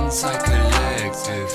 Kansai Kollective.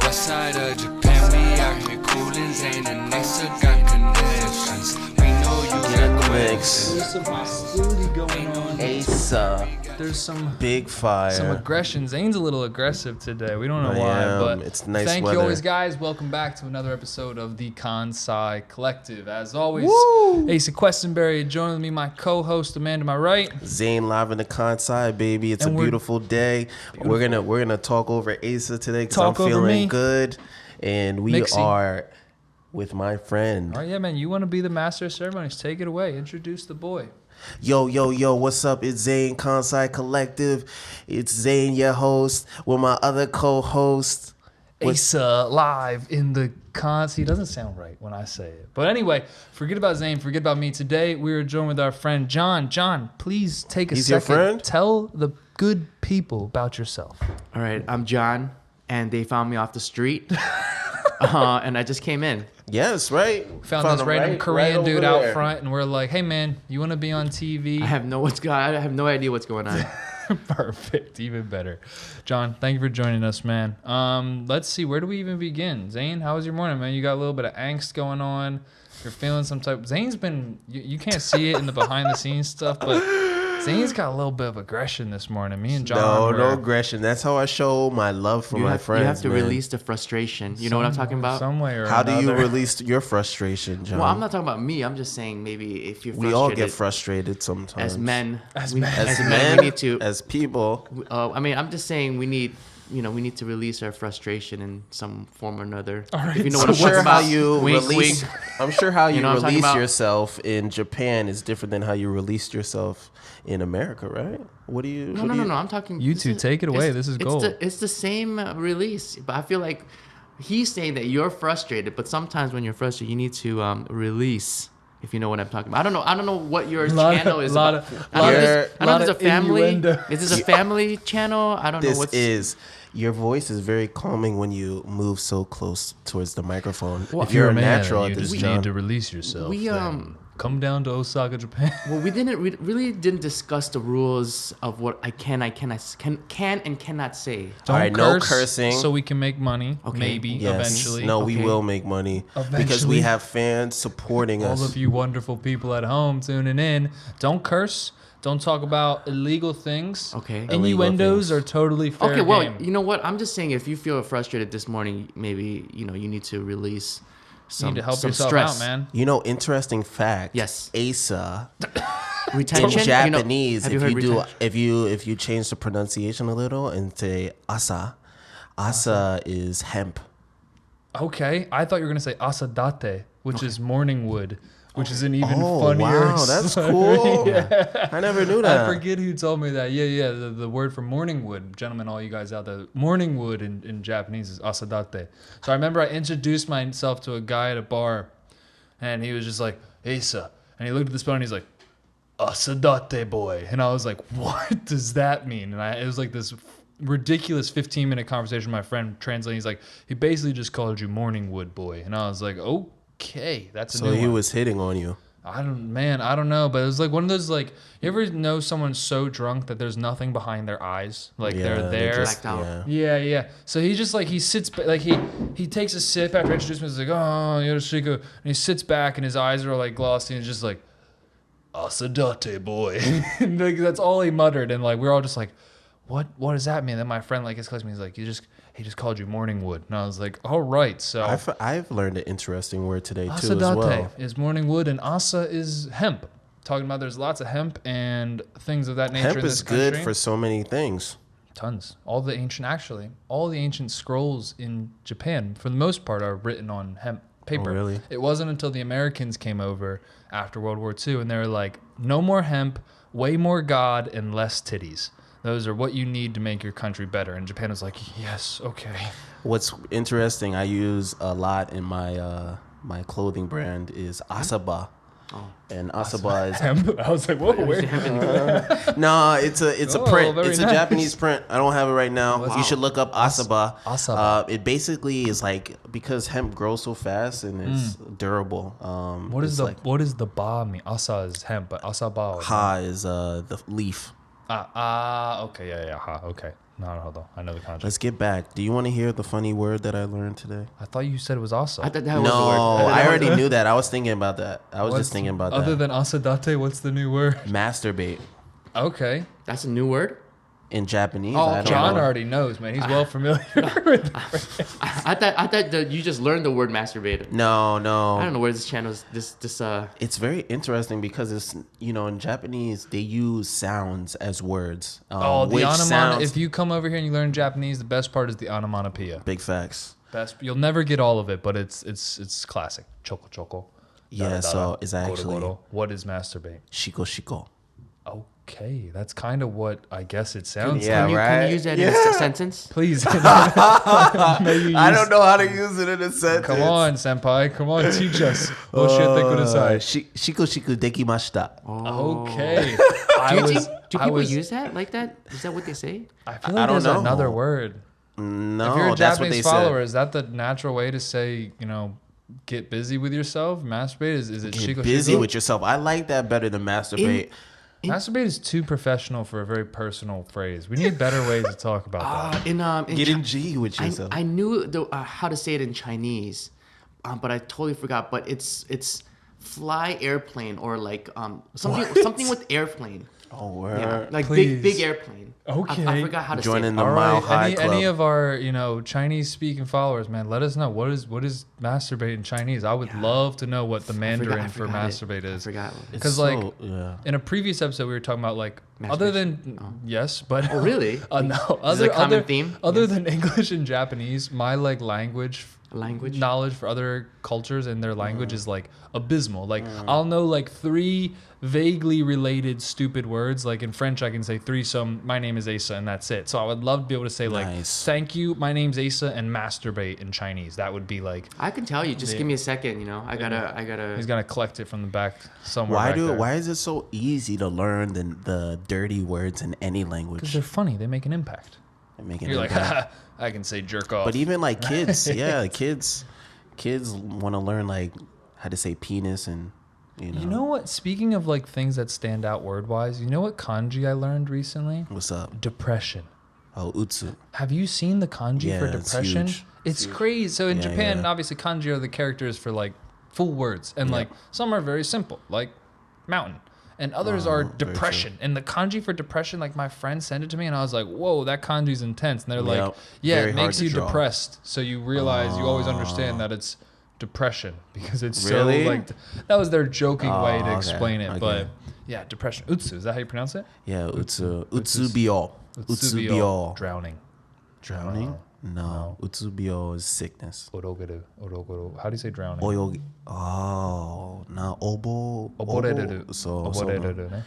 West side of Japan, we out here coolin'. Zane and Nessa got connections. We know you got questions. There's some hostility going on. Asa. There's some Big fire. Some aggression. Zane's a little aggressive today. We don't know why, but it's nice thank weather. you always, guys. Welcome back to another episode of the Kansai Collective. As always, Asa Questenberry, joining me, my co-host Amanda, my right. Zane live in the Kansai, baby. It's a beautiful day. We're gonna talk over Asa today because I'm feeling good, and we are with my friend. All right, yeah, man. You want to be the master of ceremonies? Take it away. Introduce the boy. Yo, what's up? It's Zane, Kansai Collective. It's Zane, your host, with my other co-host. Asa, live in the cons. He doesn't sound right when I say it. But anyway, forget about Zane, forget about me. Today, we are joined with our friend, John. John, please take a second. Your friend? Tell the good people about yourself. All right, I'm John, and they found me off the street, and I just came in. Yes, right. Found this random Korean dude out front, and we're like, "Hey, man, you want to be on TV?" I have no idea what's going on. Perfect, even better. John, thank you for joining us, man. Let's see, where do we even begin? Zane, how was your morning, man? You got a little bit of angst going on. You're feeling some type. Zane's been. You can't see it in the behind the scenes stuff, but Zane's got a little bit of aggression this morning. Me and John. No aggression. That's how I show my love for my friends. You have to man. release the frustration. You know what I'm talking about? Some way or How another. do you release your frustration, John? Well, I'm not talking about me. I'm just saying maybe if you're frustrated. We all get frustrated sometimes. As men. As we men, need to. as people. I'm just saying we need to release our frustration in some form or another. All right, if you know so what I'm talking about. I'm sure how you know what I'm talking release about? yourself in Japan is different than how you released yourself in America, right? What do you? No. I'm talking. You two, take it away. This is gold. It's the same release, but I feel like he's saying that you're frustrated, but sometimes when you're frustrated, you need to release. If you know what I'm talking about. I don't know what your channel is about. I know there's a family. Is this a family channel? I don't know what's. Your voice is very calming when you move so close towards the microphone. Well, if you're a man, natural you at this just job. need to release yourself. Come down to Osaka, Japan. Well, we really didn't discuss the rules of what I can and cannot say. Don't All right, curse, no cursing. So we can make money, maybe, Yes. eventually. No, we will make money because Eventually. we have fans supporting us. All of you wonderful people at home tuning in, don't curse. Don't talk about illegal things. Okay. Innuendos are totally fair Okay, well, game. you know what? I'm just saying if you feel frustrated this morning, maybe, you need to release You need to help some yourself stress. out, man. Interesting fact. Yes. Asa. Retention. In Japanese, have you heard retention? if you change the pronunciation a little and say asa is hemp. Okay, I thought you were going to say asadate, which is morning wood, which is an even funnier. Wow, that's cool. Yeah. I never knew that. I forget who told me that. Yeah. The word for morning wood, gentlemen, all you guys out there, morning wood in Japanese is asadate. So I remember I introduced myself to a guy at a bar, and he was just like, Asa. And he looked at the spell and he's like, asadate boy. And I was like, what does that mean? And it was like this ridiculous 15-minute conversation with my friend translating. He's like, he basically just called you morning wood boy. And I was like, okay, that's a new one. So he was hitting on you. I don't know, but it was like one of those, like, you ever know someone so drunk that there's nothing behind their eyes? Like, they're there. Blacked out. Yeah. So he just, like, he sits, like, he takes a sip after introducing me. He's like, oh, Yoroshiku. And he sits back and his eyes are, like, glossy and just like, asadate boy. And, like, that's all he muttered. And, like, we're all just like, what does that mean? Then my friend, like, his classmate, he's like, he just called you morning wood. And I was like, all right. So I've learned an interesting word today too as asadate well. is morning wood and asa is hemp. Talking about there's lots of hemp and things of that nature. Hemp in this is good country. for so many things. Tons. All the ancient scrolls in Japan, for the most part, are written on hemp paper. Oh, really? It wasn't until the Americans came over after World War II, and they were like, no more hemp, way more God, and less titties. Those are what you need to make your country better. And Japan was like, yes, okay. What's interesting, I use a lot in my my clothing brand is Asaba. Oh. And Asaba is hemp. I was like, whoa, where? no, it's a print. very It's a nice. Japanese print. I don't have it right now. Wow. You should look up Asaba. Asaba. It basically is like, because hemp grows so fast and it's durable. What is the ba mean? Asa is hemp, but asaba. Ha is the leaf. Okay, yeah. Okay. No. I know the concept. Let's get back. Do you want to hear the funny word that I learned today? I thought you said it was asa. I thought that was No, the word. I already knew that. I was thinking about that. I was just thinking about Other that. than asadate, what's the new word? Masturbate Okay. That's a new word. in Japanese. Oh, I don't John know. already knows, man. He's well familiar with I thought that you just learned the word masturbate. No. I don't know where this channel is. This It's very interesting because it's, in Japanese they use sounds as words. the onomatopoeia. If you come over here and you learn Japanese, the best part is the onomatopoeia. Big facts. You'll never get all of it, but it's classic. Choco choco. Yeah, so it's actually Goro. What is masturbate? shiko shiko. Okay, that's kind of what I guess it sounds Yeah, like. can right? you use that in a sentence? Please. I don't know how to use it in a sentence. Come on, senpai. Come on, teach us. Oshite kudasai. Shiko shiko dekimashita. Okay. Do people use that like that? Is that what they say? I feel I like don't there's know. another word. No, If you're a that's what they Japanese follower, said. is that the natural way to say, get busy with yourself? Masturbate? Is it Get shiko busy shiko? with yourself. I like that better than masturbate. Masturbate is too professional for a very personal phrase. We need better ways to talk about that. In Getting G with yourself. I knew how to say it in Chinese, but I totally forgot. But it's fly airplane or like something with airplane. Oh, word. Yeah, like Please. big airplane. Okay. I forgot how to say Joining it. the All Mile right, High Club. any of our Chinese speaking followers, man, let us know what is masturbate in Chinese. I would love to know what the Mandarin I for forgot it. masturbate I is. forgot. It's Because so- yeah. in a previous episode we were talking about other than yes, but Oh, really? no, This is a common theme? Other than English and Japanese, my language knowledge for other cultures and their language is abysmal. I'll know 3 vaguely related stupid words. Like in French, I can say threesome, my name is Asa, and that's it. So I would love to be able to say Nice. thank you, my name's Asa, and masturbate in Chinese. That would be I can tell you. Just give me a second. I gotta. he's gonna collect it from the back somewhere. Why is it so easy to learn the dirty words in any Because language? they're funny. They make an impact. And make it You're like, impact. I can say jerk off. But even kids, yeah, kids want to learn how to say penis and You know what? Speaking of things that stand out word-wise, you know what kanji I learned recently? What's up? Depression. Oh, utsu. Have you seen the kanji Yeah, for it's depression? huge. It's crazy. So in Yeah, Japan, yeah. obviously kanji are the characters for full words, and some are very simple, like mountain, and others are very depression. And the kanji for depression, my friend sent it to me, and I was like, "Whoa, that kanji's intense." And they're like, Yep. "Yeah, Very it hard makes to you draw. depressed, so you realize you always understand that it's depression because it's Really? so that was their joking way to okay, explain it, okay. but yeah, depression. Utsu, is that how you pronounce it? Yeah, utsubio. Utsubio. Drowning. Drowning? No. Utsubio is sickness. Orogeru. How do you say drowning? Oyogi. Oh, no. Oborereru. So, Oborereru, ne?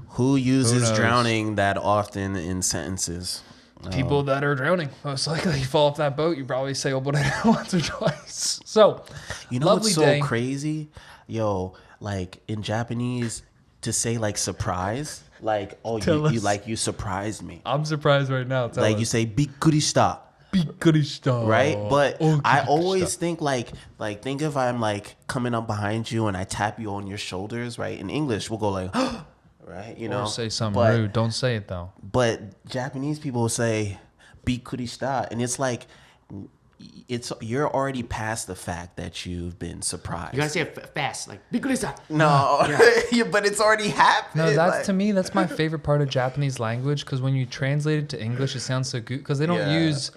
who uses knows? drowning that often in sentences? People that are drowning. Most likely you fall off that boat, you probably say oborereru once or twice. So, You know lovely what's so day. crazy? Yo, in Japanese, to say surprise, Tell you us. you surprised me. I'm surprised right now. Tell You us. say bikkurishita. Bikkurishita. Right, but Oh, I bikkurishita. always think think if I'm coming up behind you and I tap you on your shoulders, right? In English, we'll go right, Or say something but, rude. Don't say it though. But Japanese people will say bikkurishita, and it's you're already past the fact that you've been surprised. You gotta say it fast, bikurisa. No, yeah, but it's already happened. No, that's to me. That's my favorite part of Japanese language because when you translate it to English, it sounds so good because they don't Yeah. use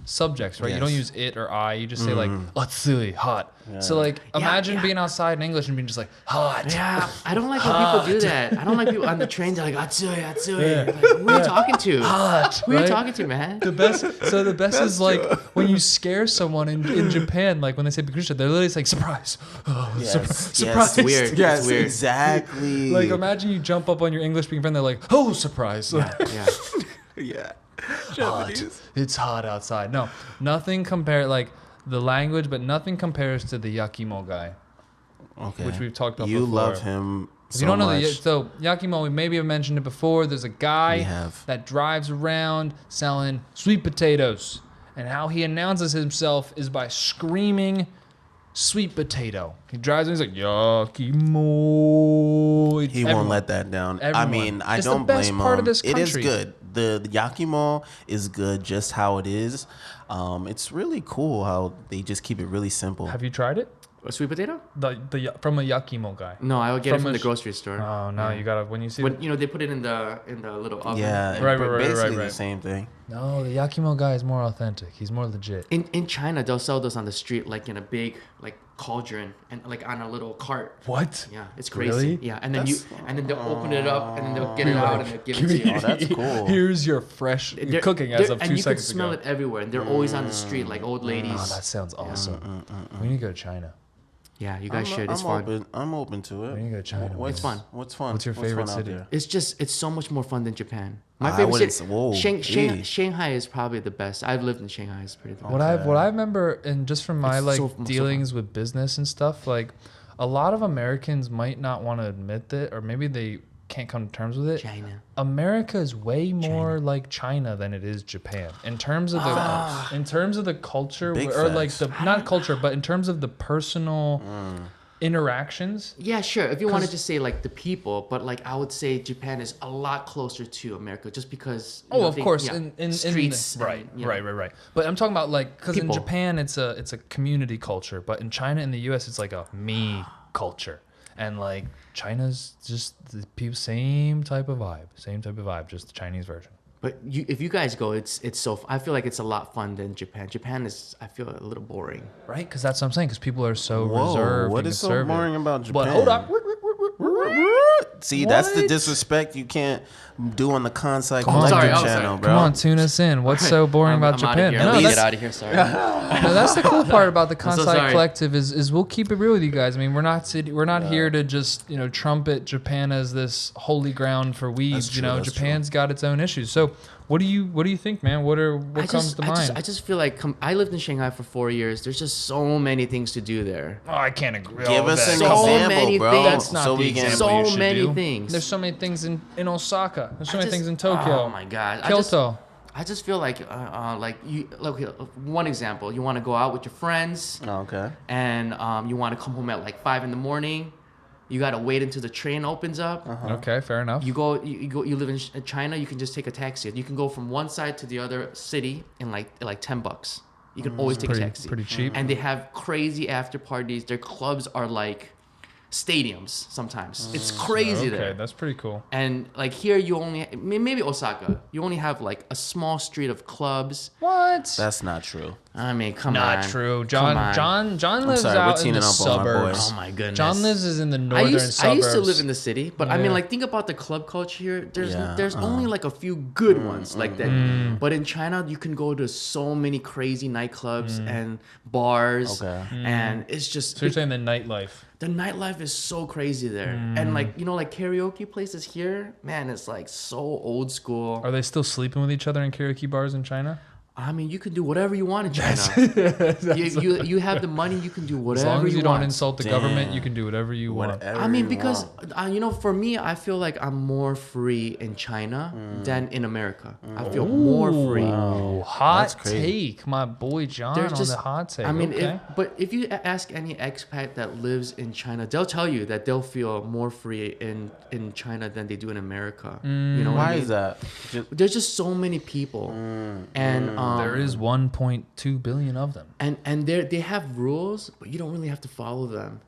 subjects, right? You don't Yes. use it or I. You just say atsui, hot. So imagine being outside in English and being just hot. Yeah, I don't like when people do that. I don't like people on the train. They're like, atsui, atsui. Like, who are you talking to? Hot. Who are you right? talking to, man? The best. So the best is when you scare someone in Japan, when they say bikurisha, they're literally like surprise. Oh, surprise. Yes, It's weird. Yes, It's weird. exactly. Imagine you jump up on your English speaking friend, they're like, oh, surprise. Yeah. yeah. Hot. It's hot outside. No, nothing compared the language, but nothing compares to the yakimo guy, Okay. which we've talked about You before. love him If so you don't know much. so yakimo, we maybe have mentioned it before. There's a guy We have. that drives around selling sweet potatoes, and how he announces himself is by screaming sweet potato. He drives and he's like, yakimo. He won't let that down. I mean, I don't blame him. It is good. The yakimo is good just how it is. It's really cool how they just keep it really simple. Have you tried it? A sweet potato? The from a yakimo guy. No, I would get it from the grocery store. Oh no, you gotta when they put it in the little oven. Yeah, right. Basically the same thing. No, the yakimo guy is more authentic. He's more legit. In China, they'll sell those on the street like in a big like cauldron and like on a little cart. What? Yeah, it's crazy. Really? Yeah, and then they'll open it up and then they'll get it out and they'll give it to you. Oh, that's cool. Here's your fresh cooking as of 2 seconds ago. And you can smell it everywhere. And they're always on the street like old ladies. Oh, that sounds awesome. We need to go to China. Yeah, you guys should. It's fun. I'm open to it. We need to go to China. What's fun? What's your favorite city? It's so much more fun than Japan. My favorite city, Shanghai is probably the best. I've lived in Shanghai. It's pretty the best. What I remember, and just from my dealings with business and stuff, like a lot of Americans might not want to admit that, or maybe they can't come to terms with it. China. America is way more like China than it is Japan in terms of the culture, or like the not culture, but in terms of the personal interactions. Yeah, sure. If you want to just say like the people, but like I would say Japan is a lot closer to America, just because. Of course, in streets. Right. But I'm talking about like because in Japan it's a community culture, but in China and the U.S. it's like a me culture. And like China's just the same type of vibe, just the Chinese version. But if you guys go, it's so. I feel like it's a lot fun than Japan. Japan is, I feel, a little boring. Right, because that's what I'm saying. Because people are so reserved. What and is so conservative. boring about Japan? But hold up. See, that's the disrespect you can't do on the Kansai Kollective channel, bro. Come on, tune us in. What's so boring about Japan? Get out of here. Sorry. No, that's the cool part about the Kansai Collective is we'll keep it real with you guys. I mean, we're not here to just trumpet Japan as this holy ground for weebs. Japan's got its own issues. So what do you think, man? What comes to mind? I just feel like I lived in Shanghai for 4 years. There's just so many things to do there. Oh, I can't agree. Give us an so example, many bro. Things. That's not the example so you should many do. things. There's so many things in Osaka. There's so many things in Tokyo. Oh my god. Kyoto. I just feel like one example. You want to go out with your friends. Oh, okay. And you want to come home at like 5 a.m. You gotta wait until the train opens up. Okay, fair enough. You live in China. You can just take a taxi. You can go from one side to the other city in like $10. You can always take a taxi. Pretty cheap. And they have crazy after parties. Their clubs are like stadiums sometimes. It's crazy there. Okay, that's pretty cool. And like here, you only maybe Osaka. You only have like a small street of clubs. What? That's not true. I mean, come Not on. true. John lives out in the suburbs. Oh my goodness. John lives in the northern suburbs. I used to live in the city, but I mean, like, think about the club culture here. There's only like a few good ones like that. But in China, you can go to so many crazy nightclubs and bars, and it's just. So you're saying the nightlife? The nightlife is so crazy there, and like karaoke places here, man, it's like so old school. Are they still sleeping with each other in karaoke bars in China? I mean, you can do whatever you want in China. You have the money, you can do whatever you want. As long as you don't insult the government, you can do whatever you want. I mean, because for me, I feel like I'm more free in China than in America. I feel more free. Wow. Hot take, my boy John on the hot take. I mean, if you ask any expat that lives in China, they'll tell you that they'll feel more free in China than they do in America. You know why is that? There's just so many people, and there is 1.2 billion of them. And they have rules, but you don't really have to follow them,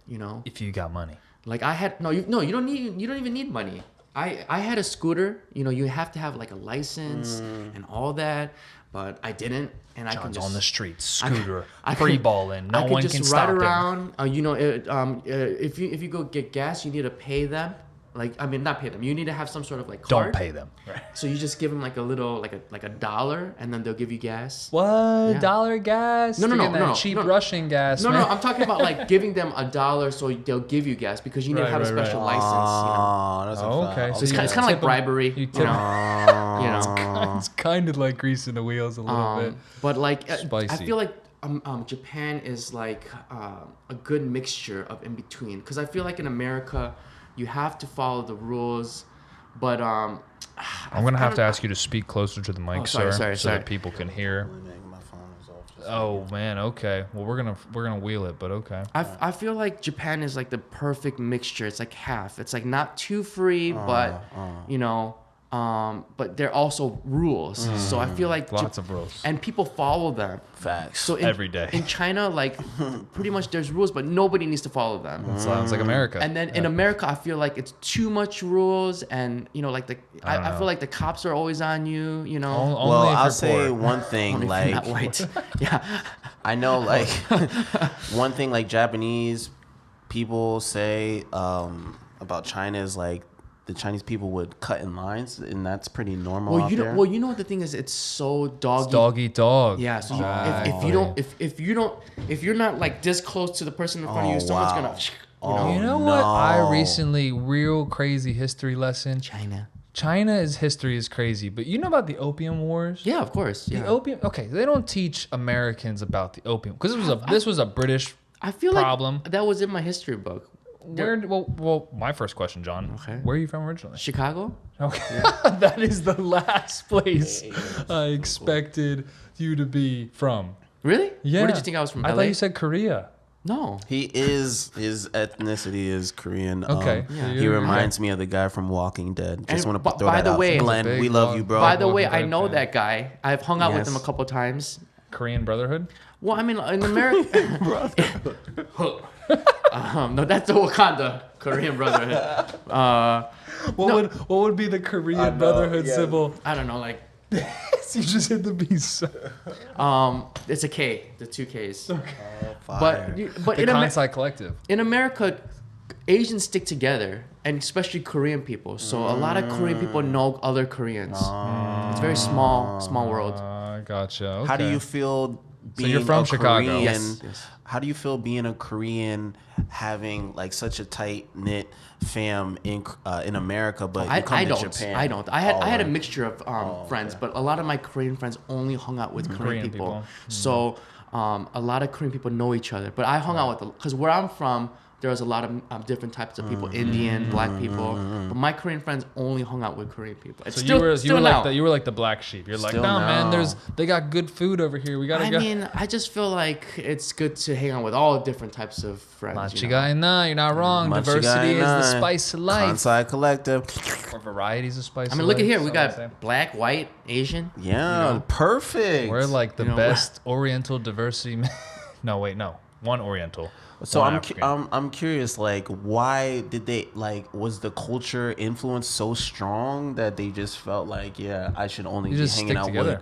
If you got money. Like I had you don't even need money. I had a scooter, you have to have like a license and all that, but I didn't, and John's I can just on the streets, scooter, free balling. No one can stop him. I can just ride around. If you go get gas, you need to pay them. Not pay them. You need to have some sort of like card. Don't pay them. Right. So you just give them like a little, like $1, and then they'll give you gas. What? Yeah. $1 gas? No. Cheap Russian gas. No, I'm talking about like giving them $1 so they'll give you gas because you need to have a special license. That's So it's kind of like bribery. It's kind of like greasing the wheels a little bit. But like, Spicy. I feel like Japan is like a good mixture of in between. Because I feel like in America, you have to follow the rules, but I'm gonna have to ask you to speak closer to the mic, sorry, so sorry. that people can hear. Oh man, okay. Well, we're gonna wheel it, but okay. I feel like Japan is like the perfect mixture. It's like half. It's like not too free, but you know, but there are also rules. So I feel like Lots of rules. and people follow them. Facts. So Every day. in China, like pretty much there's rules, but nobody needs to follow them. Sounds like America. And then in America, I feel like it's too much rules, and you know, like I feel like the cops are always on you. You know, Only Well, if I'll you're say poor. one thing, Only if like you're not white. Yeah. I know, like one thing, like Japanese people say about China is like the Chinese people would cut in lines, and that's pretty normal. Well, out you know, there. well, you know what the thing is, it's so doggy. It's dog eat dog. Yeah. So if you're not like this close to the person in front of you, someone's wow. gonna. Oh, You know what? I no. recently, real crazy history lesson. China's history is crazy, but you know about the Opium Wars? Yeah, of course. Yeah. The opium. Okay, they don't teach Americans about the opium because this was a British I feel problem. like that was in my history book. Where? Well, my first question, John. Okay. Where are you from originally? Chicago. Okay, that is the last place I expected you to be from. Really? Yeah. Where did you think I was from? I LA? thought you said Korea. No. He is, his ethnicity is Korean. Okay. Yeah. He reminds me of the guy from Walking Dead. Just And want to throw by that the out. way- Glenn, Big we love dog. you, bro. By the Walking way, Dead I know fan. that guy. I've hung out with Yes. him a couple times. Korean Brotherhood. Well, I mean, in America. No, that's the Wakanda Korean Brotherhood. What would be the Korean Brotherhood symbol? I don't know, like You just hit the beast. it's a K, the two Ks. Fire. But The in, Kansai Collective. in America, Asians stick together, and especially Korean people. So a lot of Korean people know other Koreans. It's a very small world. Gotcha. Okay. How do you feel being you're from a Chicago. Korean? Yes, yes. How do you feel being a Korean, having like such a tight knit fam in America, but you come I to don't. Japan? I don't. I had a right. mixture of friends, but a lot of my Korean friends only hung out with Korean Korean people. people. So a lot of Korean people know each other. But I hung out with because where I'm from, there was a lot of different types of people, Indian, black people. But my Korean friends only hung out with Korean people. It's So still, you were now. like the black sheep. You're like, Still no, man. now. They got good food over here. We gotta I go. mean, I just feel like it's good to hang out with all different types of friends. you know? You're not wrong. Diversity is the spice of life. Kansai Collective. Or varieties of spice. I mean, of look at life, here. We is that what I'm saying? got black, white, Asian. Yeah, You know? perfect. We're like the You know, best Oriental diversity. No, wait, no. One Oriental. So one I'm African. I'm curious, like, why did they like? Was the culture influence so strong that they just felt like, yeah, I should only You be just hanging stick out together.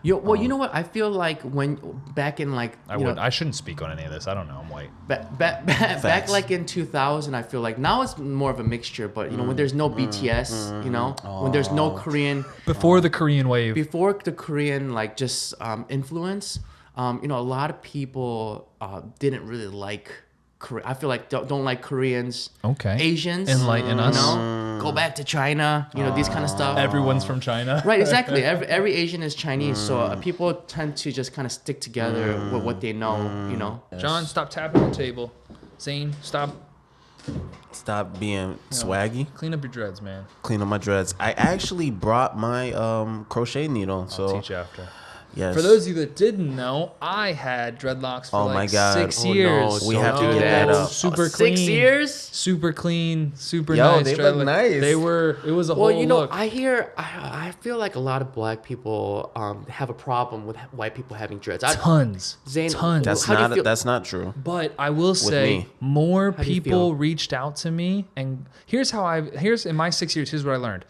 with? You know what? I feel like when back in like I shouldn't speak on any of this. I don't know. I'm white. back like in 2000, I feel like now it's more of a mixture. But you know when there's no BTS, you know when there's no Korean Before the Korean wave. before the Korean like just influence, you know a lot of people didn't really like. I feel like don't like Koreans. Okay. Asians. Enlighten you us. know? Go back to China. You know these kind of stuff. Everyone's from China. Right, exactly. Every Asian is Chinese, so people tend to just kind of stick together with what they know. You know. John, stop tapping the table. Zane, stop. Stop being swaggy. Clean up your dreads, man. Clean up my dreads. I actually brought my crochet needle. I'll So teach you after. yes. For those of you that didn't know, I had dreadlocks for Oh like my God. 6 Oh no, years. we have to get that up. Super Oh, clean. 6 years. Super clean. Super Yo, nice. they look dreadlock. nice. It was a Well, whole you know, look. I feel like a lot of black people have a problem with white people having dreads. Tons. Zane, Tons. that's how do you not feel- that's not true. But I will say me. more How do you people feel? reached out to me, and here's in my 6 years, here's what I learned.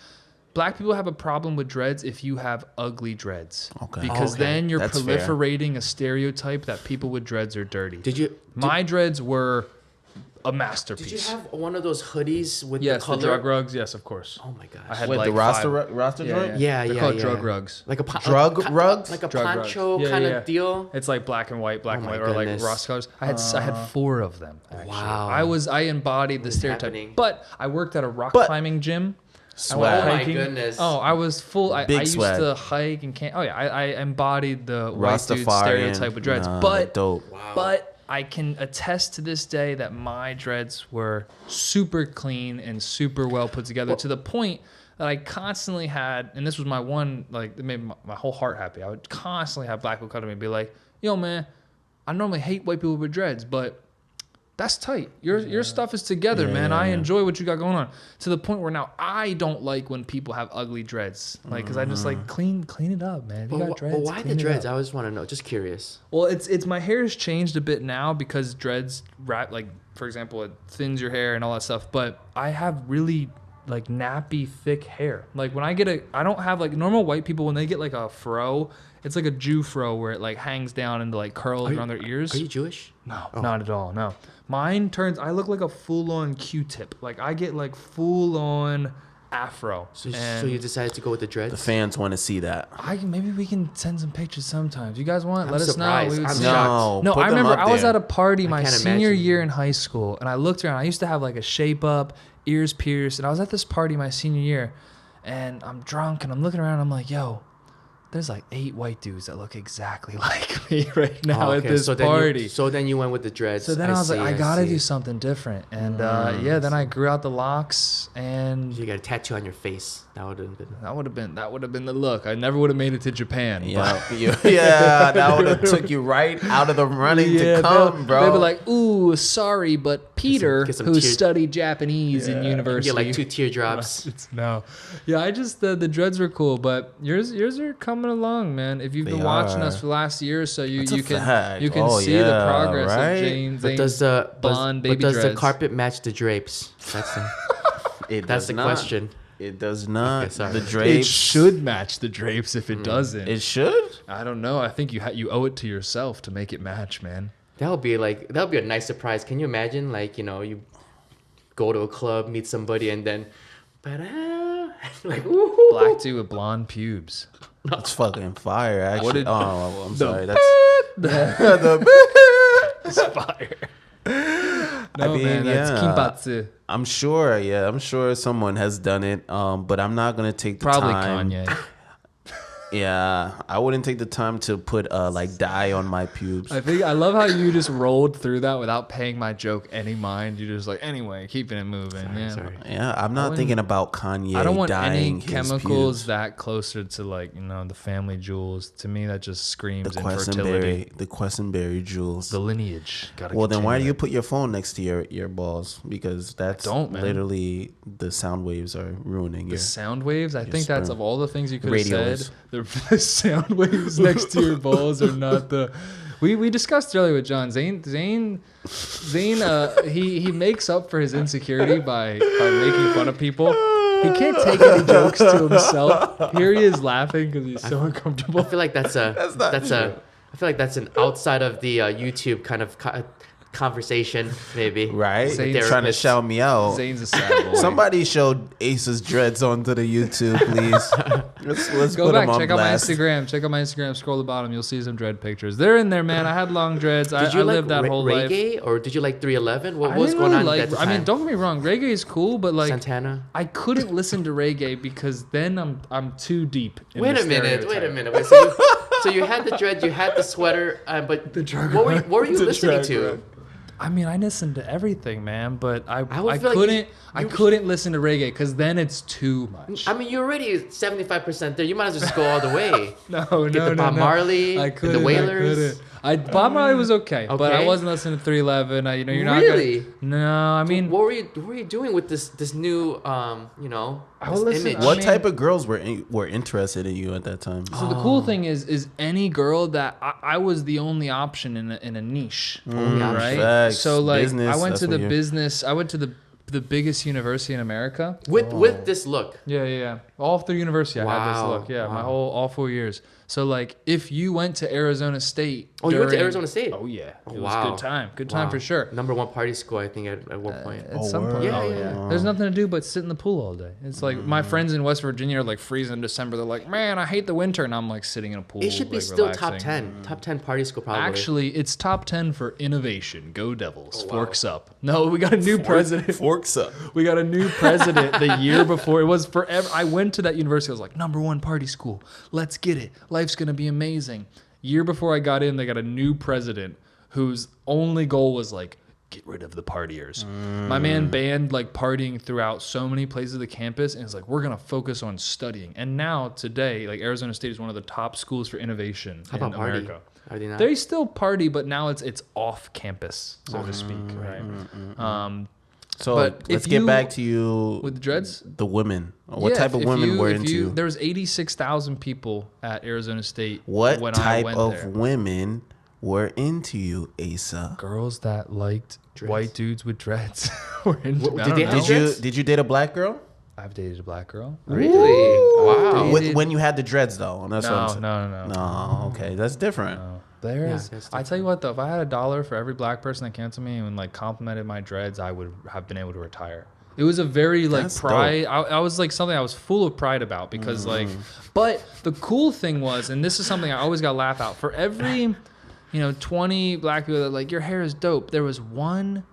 Black people have a problem with dreads if you have ugly dreads. Okay. Because Okay. then you're That's fair. proliferating a stereotype that people with dreads are dirty. Did you My dreads were a did you masterpiece. have one of those hoodies with Yes, the the color? drug rugs. Yes, of course. Oh my gosh. I had Wait, like the roster five. roster joint? yeah, They're yeah, called yeah. drug rugs. Like a Drug rugs? like a Drug rugs. poncho Yeah, kind yeah. of deal. It's like black and white, Oh my or like goodness. rust colors. I had 4 of them. Actually. Wow. I embodied the stereotype. happening? But I worked at a rock But- climbing gym. I Swag. went Oh my hiking. goodness. Oh, I was full. I Big used swag. to hike and camp. Oh yeah, I embodied the white dude Rastafarian. stereotype with dreads. Nah, but dope. but I can attest to this day that my dreads were super clean and super well put together to the point. that I constantly had, and this was my one, like, it made my whole heart happy. I would constantly have black people come to me and be like, yo, man, I normally hate white people with dreads, but that's tight. Your stuff is together, man. I enjoy what you got going on. To the point where now I don't like when people have ugly dreads. Like, because I just like clean it up, man. If you got dreads, but why the dreads? I always want to know. Just curious. Well, it's my hair has changed a bit now because dreads wrap, like, for example, it thins your hair and all that stuff. But I have really like nappy thick hair. Like when I don't have like normal white people when they get like a fro. It's like a Jew fro where it like hangs down into like curls around their ears. Are you Jewish? No, not at all. No, mine I look like a full-on Q-tip. Like I get like full-on afro. So you decided to go with the dreads? The fans want to see that. Maybe we can send some pictures sometimes. You guys want? I'm Let surprised. us know. I'm shocked. No, Put I them remember up I was there. at a party my can't senior imagine. year in high school, and I looked around. I used to have like a shape up, ears pierced, and I was at this party my senior year, and I'm drunk, and I'm looking around. I'm like, yo, there's like 8 white dudes that look exactly like me right now at this party. So then you went with the dreads. So then I was like, I gotta do something different, and then I grew out the locks, and You got a tattoo on your face. That would have been. that would have been the look. I never would have made it to Japan. Yeah, that would have took you right out of the running to come, bro. They'd be like, "Ooh, sorry, but Peter, get some who tear- studied Japanese in university, You get like 2 teardrops. no, yeah, I just the dreads were cool, but yours are coming along, man. If you've been They watching are. us for the last year or so, you That's a can fact. you can Oh, see the yeah, progress right? of James. But does the blonde baby the dreads. carpet match the drapes? That's That's the question. It does not. Okay, sorry. The It drapes. should match the drapes. If it doesn't, It should. I don't know. I think you owe it to yourself to make it match, man. That would be a nice surprise. Can you imagine, like, you go to a club, meet somebody, and then, like, ooh, Black dude with blonde pubes. It's fucking fire. Actually. What did- oh, I'm the- sorry. That's It's fire. No, mean, man, that's yeah. kinpatsu. I'm sure. Yeah, I'm sure someone has done it. But I'm not gonna take the Probably time. Kanye. Yeah, I wouldn't take the time to put like dye on my pubes. I love how you just rolled through that without paying my joke any mind. You just like, anyway, keeping it moving. Sorry. Yeah, I'm not thinking about Kanye. I don't want dyeing any his chemicals pubes. that closer to like the family jewels. To me, that just screams The infertility. Questenberry jewels. The lineage. Gotta Well, then why do continue you it. put your phone next to your balls? Because that's don't, man. literally the sound waves are ruining The your. sound waves? I think that's sperm. of all the things you could have Radios. said. The sound waves next to your balls are not the. We discussed earlier with John Zane. He makes up for his insecurity by making fun of people. He can't take any jokes to himself. Here he is laughing because he's so uncomfortable. I feel like that's I feel like that's an outside of the YouTube kind of conversation, maybe. Right? Zane's They're trying to therapist. shout me out. Zane's a sad boy. Somebody showed Ace's dreads onto the YouTube, please. Let's Go put back, them on check out my blast. Instagram. Check out my Instagram. Scroll to the bottom. You'll see some dread pictures. They're in there, man. I had long dreads. I Did you like lived that whole life. reggae, or did you like 311? What I was didn't going on really at the time? I mean, don't get me wrong. Reggae is cool, but like Santana. I couldn't listen to reggae because then I'm too deep. In Wait the a minute. stereotype. Wait, so you had the dread, you had the sweater, but what were you listening to? I mean, I listened to everything, man, but I would feel like couldn't listen to reggae because then it's too much. I mean, you're already 75% there. You might as well just go all the way. No, Get the Bob Marley, I the couldn't, Wailers. Bob Marley was okay, but I Okay. wasn't listening to 311. You're not Really? Gonna, no, I mean, What were you doing with this new I would this listen- image? What mean- type of girls were interested in you at that time? so the cool thing is any girl that I was the only option in a niche, right? Facts. So like Business, I went that's to what the you're- business. I went to the biggest university in America. with this look. Yeah. All through university, I had this Wow, look. Yeah, wow. all 4 years. So like, if you went to Arizona State, Oh, you went to during- Arizona State? Oh yeah, it was Wow. good time Wow. for sure. Number 1 party school, I think, at one point. At some point, Yeah, oh, yeah. There's nothing to do but sit in the pool all day. It's like my friends in West Virginia are like freezing in December. They're like, man, I hate the winter, and I'm like sitting in a pool. It should be like, still relaxing. top 10 party school probably. Actually, it's top 10 for innovation. Go Devils. Forks up. No, we got a new president. Forks up. We got a new president the year before. It was forever. I went to that university. I was like, #1 party school. Let's get it. Life's going to be amazing. Year before I got in, they got a new president whose only goal was like, get rid of the partiers. My man banned like partying throughout so many places of the campus, and it's like, we're gonna focus on studying. And now today, like Arizona State is one of the top schools for innovation in America. Are they not? They still party, but now it's off campus, so to speak, right? So But let's if get you- back to you. With the dreads, The women. What Yeah, type of if women you- were if you- into? There was 86,000 people at Arizona State. What when I type went of there. women were into you, Asa? Girls that liked Dreads. white dudes with dreads were into. What- I did don't they know. have dreads? Did you date a black girl? I've dated a black girl. Really? Wow. When you had the dreads though, and that's what I'm saying. No. No, okay, that's different. There's. that's I tell you what though, if I had $1 for every black person that came to me and like complimented my dreads, I would have been able to retire. It was a very like That's pride. I was like something I was full of pride about because like, but the cool thing was, and this is something I always got to laugh out. For every, 20 black people that like your hair is dope, there was one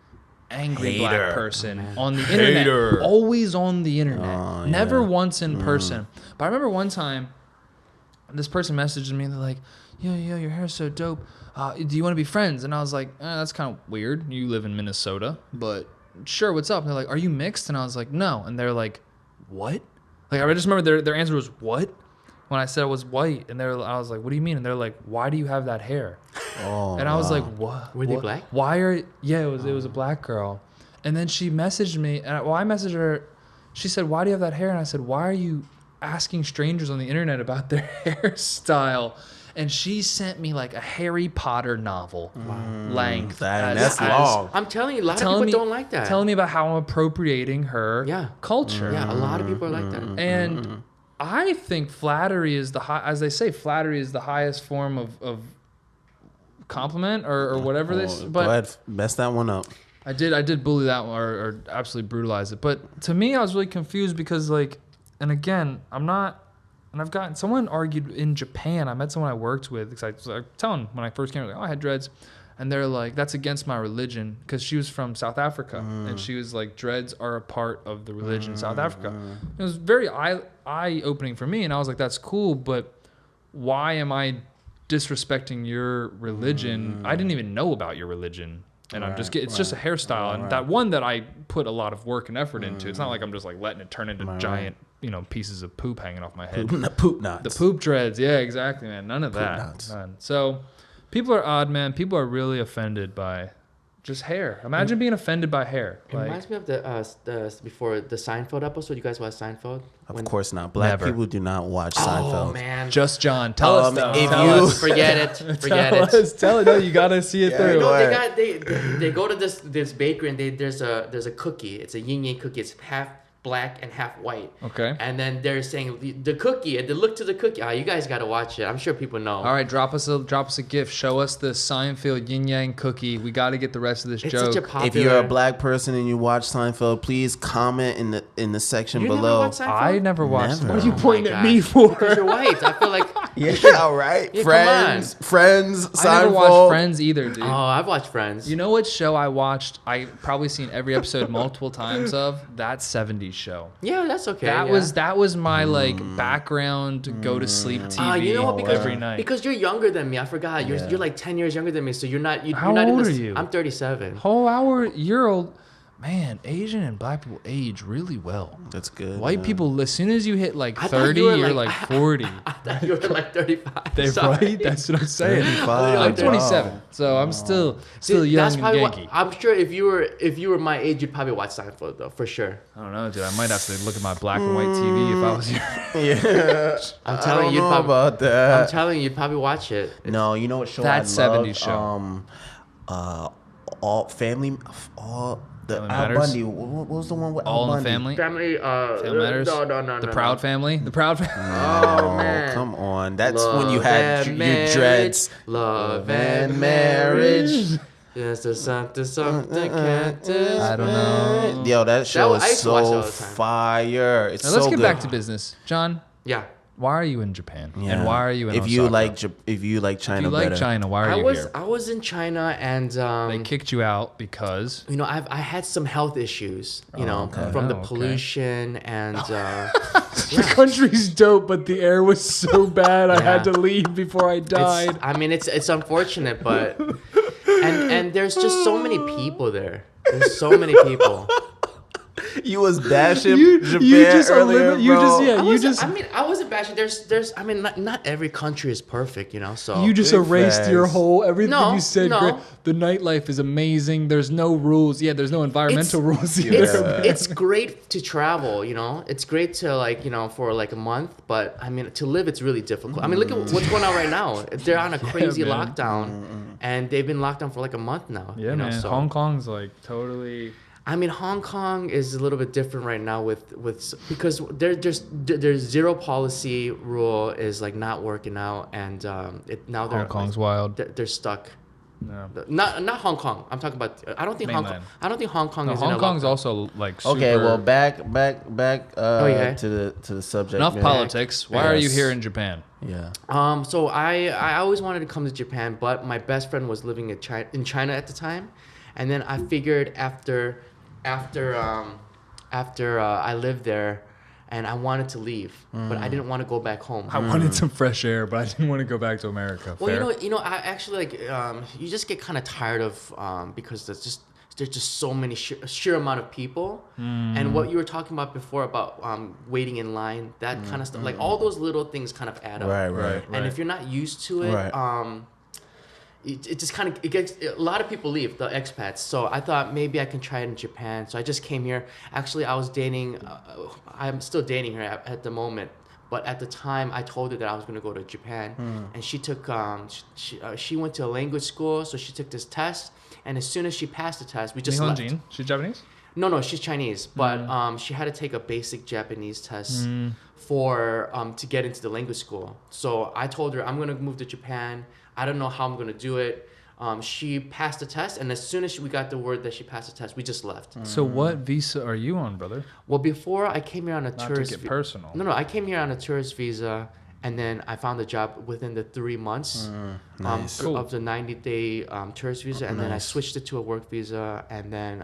angry black Hater. person on the internet, always on the internet, Oh, never yeah. once in person. But I remember one time, this person messaged me and they're like, yo, your hair's so dope. Do you want to be friends? And I was like, that's kind of weird. You live in Minnesota, but sure, what's up? And they're like, are you mixed? And I was like, no. And they're like, what? Like, I just remember their answer was, what? When I said I was white. And I was like, what do you mean? And they're like, why do you have that hair? Oh, And I was like, what? Were they What? black? Why are, yeah, it was a black girl. And then she messaged me, and I messaged her. She said, why do you have that hair? And I said, why are you asking strangers on the internet about their hairstyle? And she sent me like a Harry Potter novel length. that's long. I'm telling you, a lot of Telling people me- don't like that. Telling me about how I'm appropriating her culture. Yeah, a lot of people are like that. And I think flattery is as they say, flattery is the highest form of compliment or whatever Go but ahead, mess that one up. I did bully that one or absolutely brutalize it. But to me, I was really confused because like, and again, someone argued in Japan. I met someone I worked with because I telling them when I first came, like, I had dreads. And they're like, that's against my religion because she was from South Africa. And she was like, dreads are a part of the religion in South Africa. It was very eye-opening for me. And I was like, that's cool, but why am I disrespecting your religion? I didn't even know about your religion. And I'm just it's just a hairstyle. And that one that I put a lot of work and effort into. It's not like I'm just like letting it turn into giant, pieces of poop hanging off my head. Poop knots. The poop dreads. Yeah, exactly, man. None of Poop that. knots. None. So people are odd, man. People are really offended by just hair. Imagine being offended by hair. It reminds me of the before the Seinfeld episode. You guys watch Seinfeld? Of course not. Black Never. people do not watch Oh Seinfeld. man. Just John. Tell us though. if Tell you- us. Forget it. Forget Tell it. us. Tell it. No, you gotta see it Yeah, through. go No, ahead. they go to this bakery and there's a cookie. It's a yin yang cookie. It's half black and half white. Okay. And then they're saying the cookie. And they look to the cookie. You guys got to watch it. I'm sure people know. All right, drop us a gift. Show us the Seinfeld yin yang cookie. We got to get the rest of this It's joke. such a popular. If you're a black person and you watch Seinfeld, please comment in the section You never below. watched Seinfeld? I never watched. Never. What are you Oh my pointing at gosh. me for? Because you're white. I feel like. Yeah, right. Yeah, Friends, Seinfeld. I never watched Friends either, dude. Oh, I've watched Friends. You know what show I watched? I probably seen every episode multiple times of that 70s show. Yeah, that's okay. That was my like background go to sleep TV You know what? Because, every night. because you're younger than me. I forgot. You're like 10 years younger than me. So you're not. You're How not old in are this, you? I'm 37. Whole hour, you're old. Man, Asian and black people age really well. That's good. White people, as soon as you hit like I thought 30, you were you're like- like 40. I thought you were like 35. They're Sorry. right. That's what I'm saying. 35. I'm 27, so I'm still young That's and probably Yankee. I'm sure if you were my age, you'd probably watch Seinfeld though, for sure. I don't know, dude. I might have to look at my black and white TV if I was you. Yeah. I'm I telling don't you, know probably, about I'm that. telling you, you'd probably watch it. No, you know what show That I 70s loved? show. All family, all the Family Al Matters? Bundy. What was the one with All Al in the Bundy? family. Family. Family Matters. No. The Proud Family. The Proud Family. Oh man. Come on, that's Love when you had and your marriage, dreads. Love and and marriage. marriage. Yes, there's something can't describe. I don't know. Yo, that show I is used to watch that so all the time. fire. It's Now, so let's get good. back to business, John. Yeah. Why are you in Japan? Yeah. And why are you in if you Osaka? if you like China If you like better. China, why are you here? I was in China and They kicked you out because I had some health issues, okay. from the Oh, okay. pollution and the country's dope, but the air was so bad I had Yeah. to leave before I died. it's unfortunate, but And there's just so many people there. There's so many people. You was bashing Japan earlier, bro. I wasn't bashing. Not every country is perfect, you know. So You just erased your whole everything No, you said. no. Great. The nightlife is amazing. There's no rules. Yeah, there's no environmental rules either. It's great to travel, you know. It's great to for like a month, but I mean to live it's really difficult. I mean look at what's going on right now. They're on a crazy man. lockdown, and they've been locked down for like a month now. Yeah, you know, man. so. Hong Kong's like totally. I mean, Hong Kong is a little bit different right now because their zero policy rule is like not working out, and now they're Hong Kong's wild. They're stuck. Yeah. Not Hong Kong. I'm talking about. I don't think Mainland. Hong Kong is. Hong Kong's also like. Super... Okay, well, back to the subject. Enough man. politics. Why are you here in Japan? Yeah. So I always wanted to come to Japan, but my best friend was living in China at the time, and then I figured after I lived there, and I wanted to leave, but I didn't want to go back home. I wanted some fresh air, but I didn't want to go back to America. Well, Fair? you know, I actually you just get kind of tired of because there's just so many sheer amount of people, and what you were talking about before about waiting in line, that kind of stuff, like all those little things kind of add up. Right. And if you're not used to it, it just kind of it gets a lot of people leave, the expats. So I thought maybe I can try it in Japan. So I just came here. Actually, I was dating. I'm still dating her at the moment. But at the time, I told her that I was going to go to Japan, and she took. She went to a language school, so she took this test. And as soon as she passed the test, we just left. Nihonjin? She's Japanese? No, she's Chinese, but she had to take a basic Japanese test for to get into the language school. So I told her I'm gonna move to Japan. I don't know how I'm gonna do it. She passed the test, and as soon as we got the word that she passed the test, we just left. So what visa are you on, brother? Well, before I came here on a tourist. Not to get personal. No, I came here on a tourist visa. And then I found a job within the 3 months Nice. of the 90-day tourist visa, and then I switched it to a work visa. And then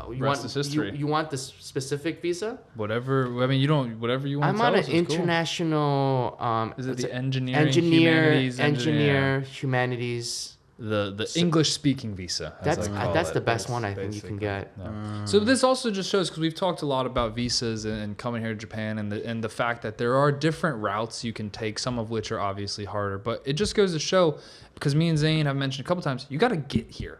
Rest is history. You want this specific visa? Whatever. I mean, you don't. Whatever you want. I'm on an international. Is it the engineer, humanities. The English speaking visa. That's the best one I think you can get. Yeah. So this also just shows, because we've talked a lot about visas and coming here to Japan, and the fact that there are different routes you can take, some of which are obviously harder. But it just goes to show, because me and Zane have mentioned a couple times, you got to get here.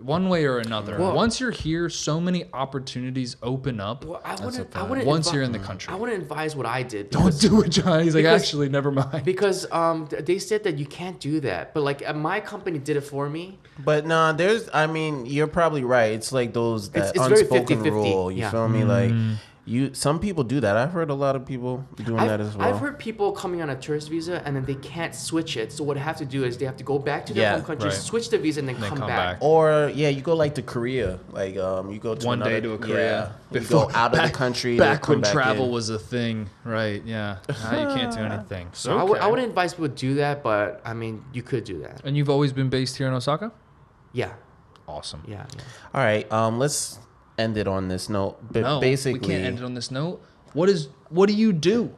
One way or another. Well, once you're here, so many opportunities open up. Well, I wouldn't once you're in the country. I wouldn't advise what I did. Don't do it, Johnny. He's like, actually, never mind. Because they said that you can't do that. But like my company did it for me. But nah, you're probably right. It's like that it's very unspoken 50-50. rule. You feel me? Like some people do that. I've heard a lot of people doing that as well. I've heard people coming on a tourist visa and then they can't switch it. So what they have to do is they have to go back to their home country, switch the visa, and then come back. Or you go like to Korea. Like you go to one day to a Korea. Yeah, before go out of the country. Back when travel was a thing, right? Yeah. Now you can't do anything. So I wouldn't advise people to do that, but I mean you could do that. And you've always been based here in Osaka? Yeah. Awesome. Yeah. All right. Let's end it on this note. But no, basically, we can't end it on this note. What do you do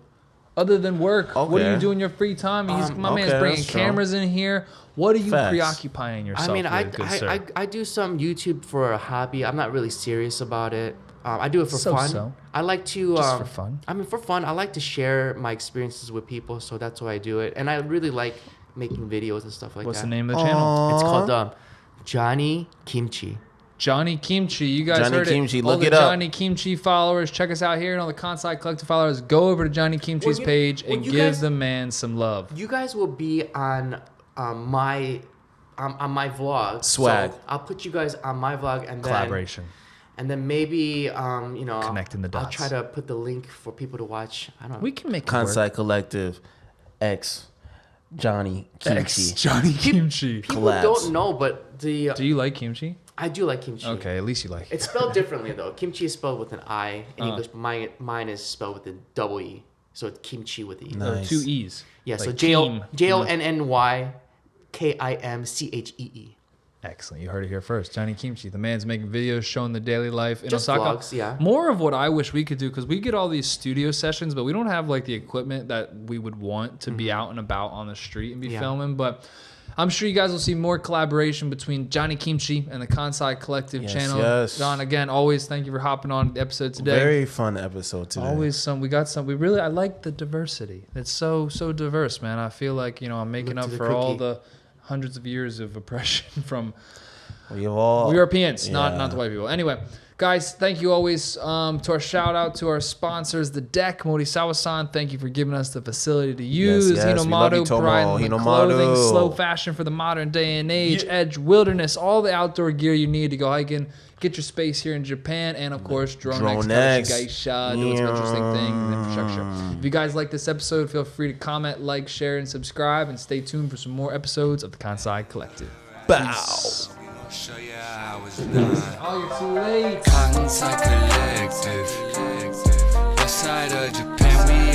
other than work? Okay. What do you do in your free time? My man's bringing cameras in here. What are you preoccupying yourself with, good sir? I do some YouTube for a hobby. I'm not really serious about it. I do it for fun. So. I like to just for fun. I mean, for fun. I like to share my experiences with people, so that's why I do it. And I really like making videos and stuff like What's that. the name of the channel? It's called Johnny Kimchee. Johnny Kimchee. You guys Johnny heard Kimchee. it. Look all the it up. Johnny Kimchee followers, check us out here, and all the Kansai Collective followers, go over to Johnny Kimchee's page and give the man some love. You guys will be on my vlog. Swag. So I'll put you guys on my vlog and then Collaboration. And then maybe connecting the dots. I'll try to put the link for people to watch. I don't know. We can make Kansai Collective X Johnny Kimchee. Johnny Kimchee. People collabs. don't know, but Do you like kimchi? I do like kimchi. Okay, at least you like it. It's spelled differently though. Kimchi is spelled with an I in English, but mine is spelled with a double E. So it's kimchi with the E. Nice. 2 E's. Yeah, Like so team. JONNYKIMCHEE. Excellent. You heard it here first. Johnny Kimchee, the man's making videos showing the daily life in Just Osaka. vlogs, yeah. More of what I wish we could do, because we get all these studio sessions, but we don't have like the equipment that we would want to be out and about on the street and be filming. But I'm sure you guys will see more collaboration between Johnny Kimchee and the Kansai Collective channel. Yes. John, again, always thank you for hopping on the episode today. Very fun episode today. Always I like the diversity. It's so diverse, man. I feel like, I'm making up for all the hundreds of years of oppression from Europeans, not the white people. Anyway, guys, thank you always to our shout out to our sponsors, The Deck, Morisawa-san. Thank you for giving us the facility to use. Hinomaru, providing the clothing, slow fashion for the modern day and age. Edge Wilderness, all the outdoor gear you need to go hiking. Get your space here in Japan, and of course, Drone X, doing some interesting things and infrastructure. If you guys like this episode, feel free to comment, like, share, and subscribe, and stay tuned for some more episodes of the Kansai Collective. Bow. Show you how I was not. Oh, you're too late. Kansai Collective. West side of Japan, we